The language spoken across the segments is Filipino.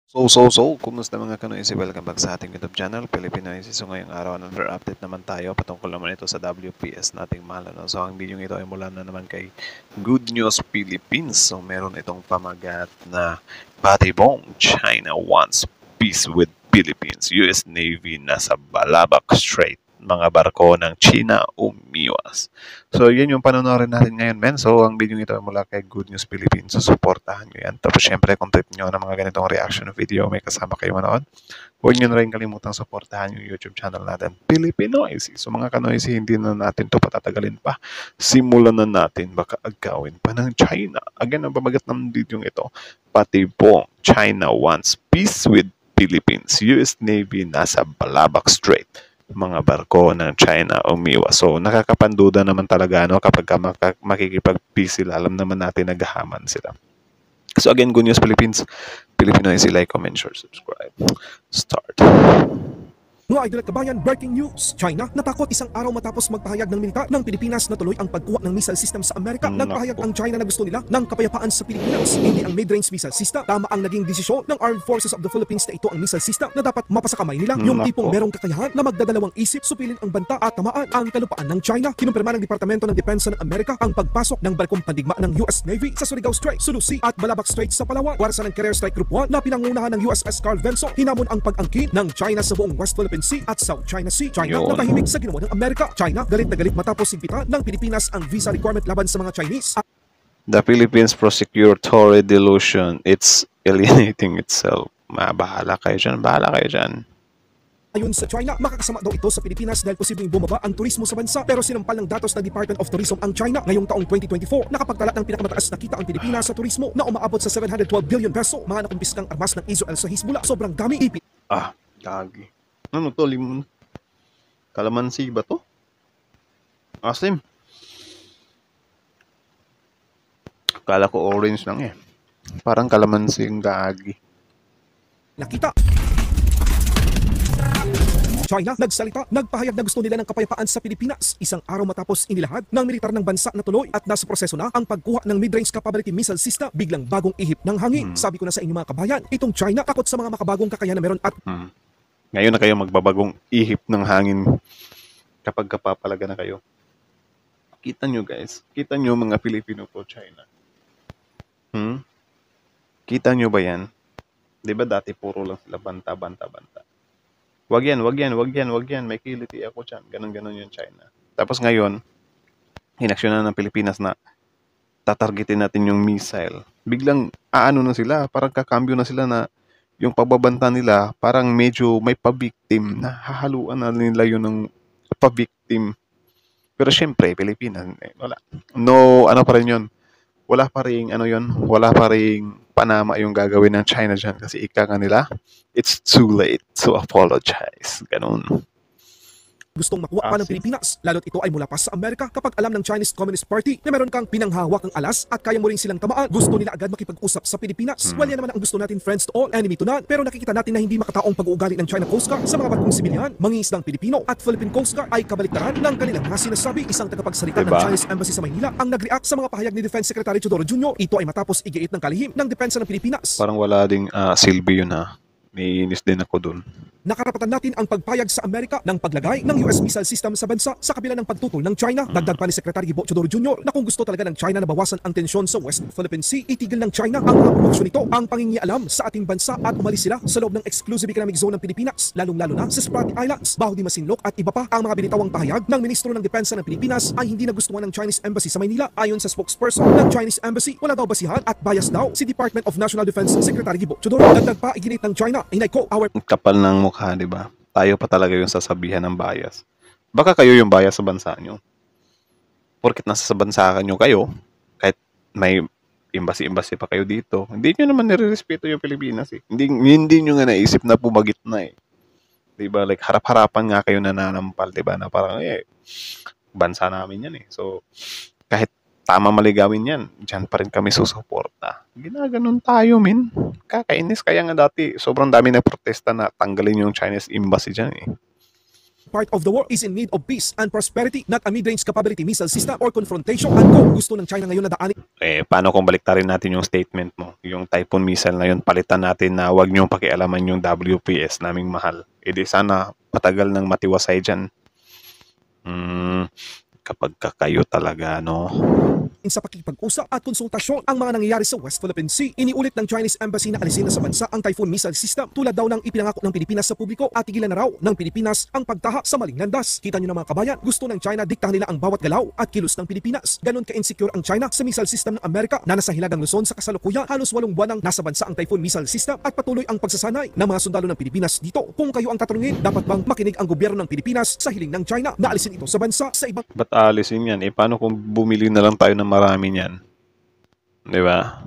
Kumusta mga kanoysi? Welcome back sa ating YouTube channel, Pilipinoysi. So ngayong araw, another update naman tayo patungkol naman ito sa WPS nating mahal. Ano? So ang video ito ay mula na naman kay Good News Philippines. So meron itong pamagat na Batibong, China wants peace with Philippines. US Navy nasa Balabac Strait. Mga barko ng China umiwas. So, yun yung panonorin natin ngayon, men. So, ang video ito ay mula kay Good News Philippines. So, supportahan nyo yan. Tapos, syempre, kung trip nyo ng mga ganitong reaction video, may kasama kayo manood. Huwag nyo na rin kalimutang supportahan yung YouTube channel natin, Pilipinoysi. So, mga kanoysi, hindi na natin to patatagalin pa. Simulan na natin, baka agawin pa ng China. Again, ang pamagat ng video ito, Patibong, China wants peace with Philippines. US Navy nasa Balabac Strait. Mga barko ng China umiwas. So, nakakapanduda naman talaga kapag makikipag-peace sila. Alam naman natin naghahaman sila. So again, Good News Philippines, Pilipinoysi, like, comment, share, subscribe. Start. Mga idol at kabayan, breaking news! China natakot isang araw matapos magpahayag ng militar ng Pilipinas na tuloy ang pagkuha ng missile system sa Amerika. Nagpahayag ang China na gusto nila ng kapayapaan sa Pilipinas. Hindi ang mid-range missile system. Tama ang naging desisyon ng Armed Forces of the Philippines na ito ang missile system na dapat mapasakamay nila. Yung tipong merong kakayahan na magdadalawang isip, supilin ang banta at tamaan ang kalupaan ng China. Kinumpirma ng Departamento ng Depensa ng Amerika ang pagpasok ng barkong pandigma ng US Navy sa Surigao Strait, Sulu Sea at Balabac Strait sa Palawan. Warsa ng Carrier Strike Group 1 na pinangunahan ng USS Carl Vinson. Hinamon ang pag-angkin ng China sa buong West Philippine Sea at South China Sea. China natahimik sa ginawa ng Amerika. China galit na galit matapos higpitan ng Pilipinas ang visa requirement laban sa mga Chinese. The Philippines prosecutory delusion, it's alienating itself. Bahala kayo dyan, bahala kayo dyan. Ayon sa China, makakasama daw ito sa Pilipinas dahil posibleng bumaba ang turismo sa bansa. Pero sinampal ng datos ng Department of Tourism ang China ngayong taong 2024. Nakapagtala ng pinakamataas na kita ang Pilipinas sa turismo na umaabot sa 712 billion peso. Mga nakumpiskang armas ng Israel sa Hezbollah. Sobrang dami. Gagi. Ano to, limon? Kalamansi ba to? Asim. Kala ko orange lang eh. Parang kalamansi yung gagi. Nakita. China nagsalita, nagpahayag na gusto nila ng kapayapaan sa Pilipinas. Isang araw matapos inilahad ng militar ng bansa na tuloy at nasa proseso na ang pagkuha ng mid-range capability missile system. Biglang bagong ihip ng hangin. Sabi ko na sa inyo mga kabayan, itong China takot sa mga makabagong kakayahan na meron at Ngayon na kayo magbabagong ihip ng hangin kapag kapapalaga na kayo. Kita nyo guys, kita nyo mga Pilipino po China. Kita nyo ba yan? Diba dati puro lang sila banta. Wag yan, may kiliti ako dyan. Ganon yung China. Tapos ngayon, inaksyonan ng Pilipinas na tatargetin natin yung missile. Biglang aano na sila, parang kakambyo na sila na yung pagbabanta nila, parang medyo may pa-victim na hahaluan na nila yun ng pa-victim. Pero syempre, Pilipinas, wala. No, ano pa rin yun? Wala pa rin panama yung gagawin ng China dyan kasi ika nga nila, it's too late to apologize. Ganun. gustong makuha pa ng Pilipinas, lalo't ito ay mula pa sa Amerika. Kapag alam ng Chinese Communist Party na meron kang pinanghawak ng alas at kaya mo rin silang tamaan, gusto nila agad makipag-usap sa Pilipinas. Well, yan naman ang gusto natin, friends to all, enemy to none. Pero nakikita natin na hindi makataong pag-uugali ng China Coast Guard sa mga barkong sibilyan, mangingisdang Pilipino at Philippine Coast Guard ay kabaliktaran ng kanilang mga sinasabi. Isang tagapagsalita ng Chinese Embassy sa Maynila ang nag-react sa mga pahayag ni Defense Secretary Teodoro Jr. Ito ay matapos igiit ng kalihim ng depensa ng Pilipinas. Parang wala ding silbi yun ha. May inis din ako dun. Nakarapatan natin ang pagpayag sa Amerika ng paglagay ng US missile system sa bansa sa kabila ng pagtutol ng China. Dagdag pa ni Secretary Gibo Teodoro Jr. na kung gusto talaga ng China na bawasan ang tensyon sa West Philippine Sea, itigil ng China ang mga promoksyon nito, ang pangingialam sa ating bansa at umalis sila sa loob ng exclusive economic zone ng Pilipinas, lalong-lalo na sa Spratly Islands, Baho de Masinloc at iba pa. Ang mga binitawang pahayag ng Ministro ng Depensa ng Pilipinas ay hindi nagustuhan ng Chinese Embassy sa Maynila. Ayon sa spokesperson ng Chinese Embassy, wala daw basihan at bias daw si Department of National Defense Secretary Gibo Teodoro. Dagdag pa, iginit ng China, inay ko, our kapal ng mukha, di ba? Tayo pa talaga yung sasabihan ng bias. Baka kayo yung bias sa bansa nyo. Porkit nasa sa bansa nyo kayo, kahit may embassy pa kayo dito, hindi nyo naman nire-respeto yung Pilipinas eh. Hindi nyo nga naisip na pumagit na eh. Di ba? Like, harap-harapan nga kayo nananampal, di ba? Na parang, bansa namin yan eh. So, kahit tama maligawin yan, dyan pa rin kami susuporta. Ginaganon tayo, min. Kakainis. Kaya nga dati, sobrang dami na protesta na tanggalin yung Chinese embassy dyan eh. part of the world is in need of peace and prosperity, not a mid-range capability missile system or confrontation. At kung gusto ng China ngayon na daanin Paano kung baliktarin natin yung statement mo? Yung Typhoon missile na yun, palitan natin na wag niyong pakialaman yung WPS naming mahal. Di sana patagal nang matiwasay dyan. Kapag kayo talaga, no? sa pakikipag-usap at konsultasyon ang mga nangyayari sa West Philippine Sea. Iniulit ng Chinese Embassy na alisin na sa bansa ang Typhoon missile system tulad daw ng ipinangako ng Pilipinas sa publiko at tigilan na raw ng Pilipinas ang pagtaha sa maling landas. Kita nyo na mga kabayan, gusto ng China diktahan nila ang bawat galaw at kilos ng Pilipinas. Ganon ka-insecure ang China sa missile system ng Amerika na nasa Hilagang Luzon sa kasalukuyan. Halos 8 buwan nang nasa bansa ang Typhoon missile system at patuloy ang pagsasanay ng mga sundalo ng Pilipinas dito. Kung kayo ang tatanungin, dapat bang makinig ang gobyerno ng Pilipinas sa hiling ng China na alisin ito sa bansa sa ibang Ba't alisin yan? Paano kung bumili na lang tayo ng marami niyan? Di ba?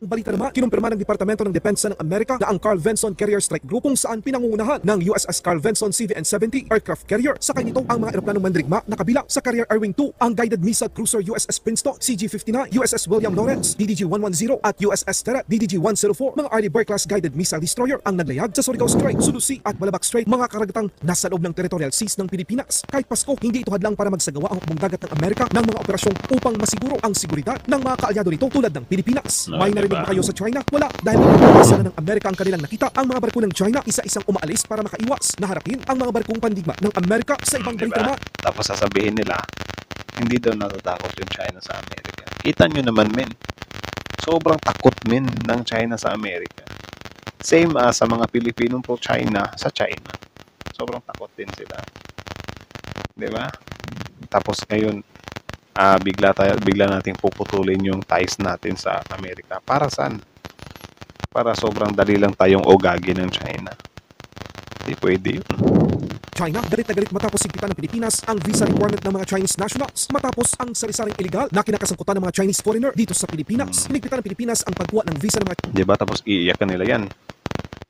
balita naman, kinumpirma ng Departamento ng Depensa ng Amerika na ang Carl Vinson Carrier Strike Group kung saan pinangungunahan ng USS Carl Vinson CVN-70 aircraft carrier. Sakay nito ang mga eroplanong mandirigma na kabilang sa Carrier Airwing 2, ang guided missile cruiser USS Princeton, CG-59, USS William Lawrence, DDG-110 at USS Terrat, DDG-104, mga Arleigh Burke-class guided missile destroyer ang naglayag sa Surigao Strait, Sulu Sea at Balabac Strait, mga karagatang nasa loob ng territorial seas ng Pilipinas. Kahit Pasko, hindi ito hadlang para magsagawa ang hukbong dagat ng Amerika ng mga operasyong upang masiguro ang seguridad ng mga kaalyado nito tulad ng Pilipinas. May narinig ba kayo sa China? Wala, dahil ipapasa na ng Amerika ang kanilang nakita. Ang mga barko ng China isa-isang umaalis para makaiwas na harapin ang mga barkong pandigma ng Amerika sa ibang balita naman. Tapos sasabihin nila, hindi daw natatakot yung China sa Amerika. Kita nyo naman, men. Sobrang takot, men, ng China sa Amerika. Same as sa mga Pilipinong pro-China sa China. Sobrang takot din sila. Diba? Tapos ngayon, bigla nating puputulin yung ties natin sa Amerika. Para saan? Para sobrang dali lang tayong ogagi ng China. Hindi pwede yun. China, galit na galit matapos sigpitan ng Pilipinas ang visa requirement ng mga Chinese nationals matapos ang sari-saring illegal na kinakasangkutan ng mga Chinese foreigner dito sa Pilipinas. Hinigpitan ng Pilipinas ang pagkuha ng visa ng mga Diba? Tapos iiyakan nila yan.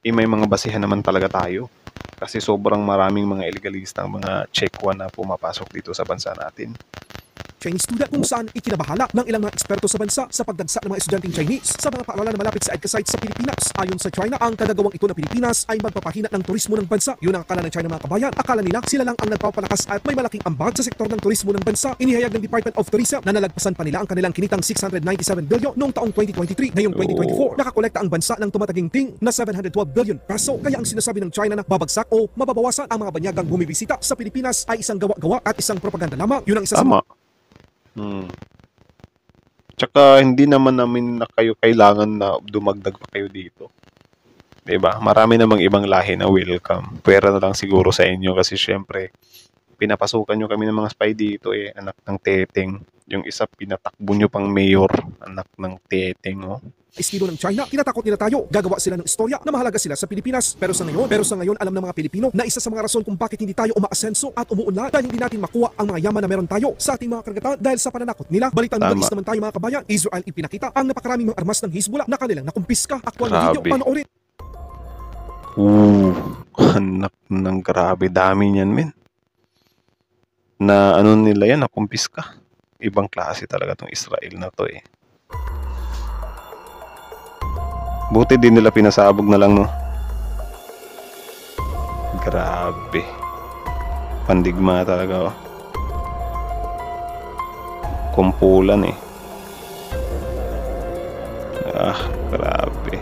May mga basihan naman talaga tayo. Kasi sobrang maraming mga illegalista ang mga Chekwa na pumapasok dito sa bansa natin. Chinese student kung saan ikinabahala ng ilang mga eksperto sa bansa sa pagdagsa ng mga estudyanteng Chinese sa mga paaralan na malapit sa EDCA site sa Pilipinas. Ayon sa China, ang kagagawang ito ng Pilipinas ay magpapahina ng turismo ng bansa. Yun ang akala ng China mga kabayan. Akala nila sila lang ang nagpapalakas at may malaking ambag sa sektor ng turismo ng bansa. Inihayag ng Department of Tourism na nalagpasan pa nila ang kanilang kinitang 697 billion noong taong 2023. Ngayong 2024, nakakolekta ang bansa ng tumataging na 712 billion peso. Kaya ang sinasabi ng China na babagsak o mababawasan ang mga banyagang bumibisita sa Pilipinas ay isang gawa-gawa at isang propaganda lamang. Yun ang isa sa Tsaka hindi naman namin na kayo kailangan na dumagdag pa kayo dito. 'Di ba? Marami namang ibang lahi na welcome. Pwera na lang siguro sa inyo kasi syempre pinapasukan nyo kami ng mga spy dito anak ng teteng. Yung isa pinatakbo nyo pang mayor, anak ng teteng, oh. Estilo ng China, tinatakot nila tayo. Gagawa sila ng istorya na mahalaga sila sa Pilipinas. Pero sa ngayon, alam ng mga Pilipino na isa sa mga rason kung bakit hindi tayo umaasenso at umuunlad dahil hindi natin makuha ang mga yaman na meron tayo sa ating mga karagatan dahil sa pananakot nila. Balitang Middle East naman tayo mga kabayan. Israel ipinakita ang napakaraming mga armas ng Hezbollah na kanilang nakumpiska. Aktwal na video, panoorin. Anak ng grabe, dami niyan, men. Na ano nila yan, nakumpiska. Ibang klase talaga tong Israel na to Buti din nila pinasabog na lang, no? Grabe. Pandigma talaga, oh. Kumpulan, grabe.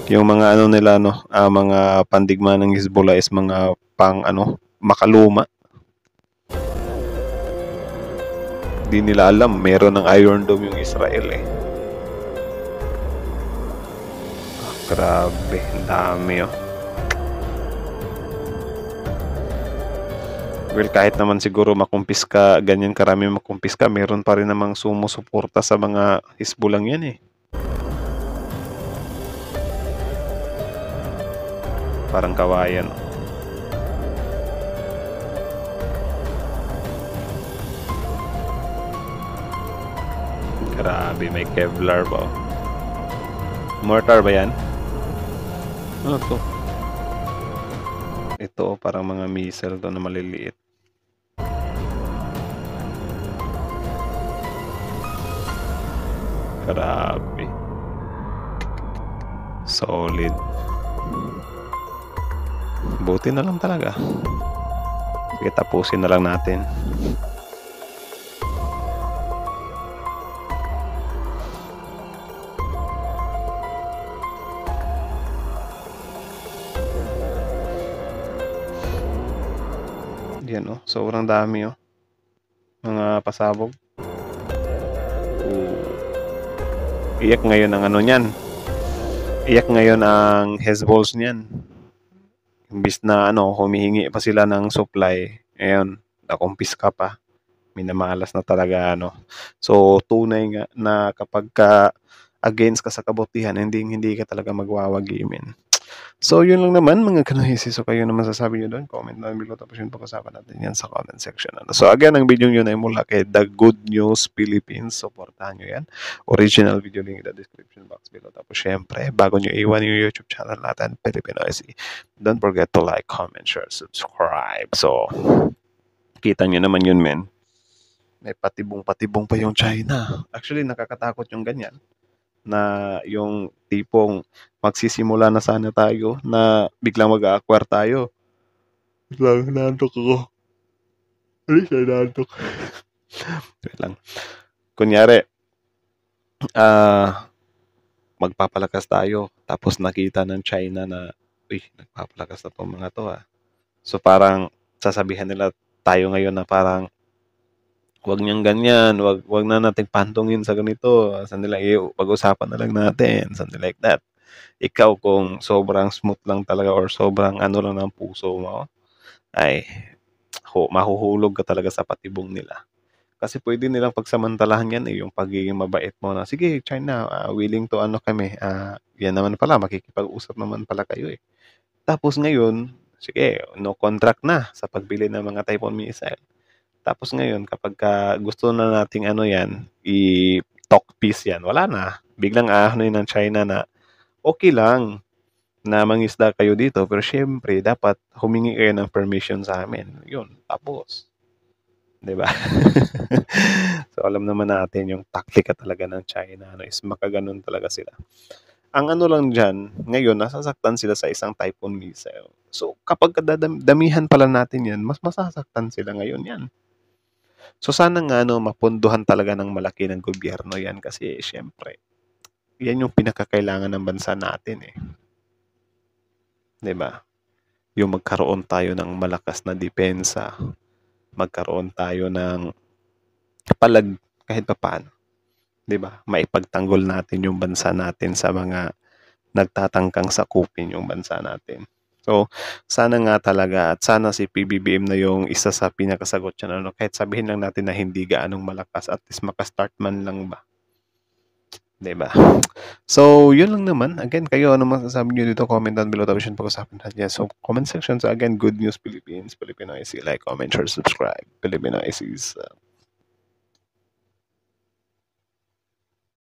Yung mga ano nila, no, mga pandigma ng Hezbollah is mga makaluma. Di nila alam, meron ng Iron Dome yung Israel Grabe, dami Well, kahit naman siguro makumpiska, ganyan karami makumpiska, meron pa rin namang sumusuporta sa mga Hezbollah yan Parang kawayan. Grabe, may Kevlar ba? Mortar ba yan? Ano to? Ito, parang mga missile to na maliliit. Grabe. Solid. Buti na lang talaga. Sige, tapusin na lang natin. Yan oh, sobrang dami oh. Mga pasabog. Iyak ngayon ang ano niyan. Iyak ngayon ang Hezbollah niyan. Imbis na ano, humihingi pa sila ng supply. Ngayon, nakumpiska pa. Minamalas na talaga ano. So, tunay nga na kapag ka against ka sa kabutihan, hindi ka talaga magwawagi, men. So, yun lang naman mga kanohisi. So, kayo naman sasabi nyo doon. Comment down below. Tapos yun, pag-usapan natin yan sa comment section. So, again, ang video yun ay mula kay The Good News Philippines. Supportahan nyo yan. Original video link in the description box below. Tapos, syempre, bago nyo iwan yung YouTube channel natin, Pilipinoisy, don't forget to like, comment, share, subscribe. So, kita nyo naman yun, men. May patibong-patibong pa yung China. Actually, nakakatakot yung ganyan. Na yung tipong magsisimula na sana tayo na biglang mag-a-acquire tayo. Biglang naantok ako. Alis na naantok. Wait lang. Kunyari, magpapalakas tayo. Tapos nakita ng China na, uy, nagpapalakas na itong mga to ah. So parang sasabihan nila tayo ngayon na parang wag niyang ganyan, wag na nating pantungin sa ganito. Something like, pag-usapan na lang natin. Something like that. Ikaw kung sobrang smooth lang talaga or sobrang ano lang ng puso mo, ay mahuhulog ka talaga sa patibong nila. Kasi pwede nilang pagsamantalahan yan yung pagiging mabait mo na, sige, China, willing to ano kami. Yan naman pala, makikipag-usap naman pala kayo eh. Tapos ngayon, sige, no contract na sa pagbili ng mga Typhoon missile. Tapos ngayon, kapag gusto na nating ano yan, i-talk peace yan, wala na. Biglang ahanoy ng China na okay lang na mangisda kayo dito, pero syempre, dapat humingi kayo ng permission sa amin. Yun, tapos. Diba? So, alam naman natin yung taktika talaga ng China is makaganon talaga sila. Ang ano lang dyan, ngayon, nasasaktan sila sa isang Typhoon missile. So, kapag damihan pala natin yan, mas masasaktan sila ngayon yan. So sana nga mapunduhan talaga ng malaki ng gobyerno yan kasi syempre, yan yung pinakakailangan ng bansa natin eh. 'Di ba? Yung magkaroon tayo ng malakas na depensa, magkaroon tayo ng palag kahit papaano. 'Di ba? Maipagtanggol natin yung bansa natin sa mga nagtatangkang sakupin yung bansa natin. So, sana nga talaga at sana si PBBM na yung isa sa pinakasagot niya. Kahit sabihin lang natin na hindi gaanong malakas, at least makastart man lang ba? Diba? So, yun lang naman. Again, kayo, ano masasabi nyo dito? Comment down below. Tapos yun pag-usapan natin yan. So, comment section. So, again, Good News Philippines, Filipinoisy. Like, comment, share, subscribe. Filipinoisy.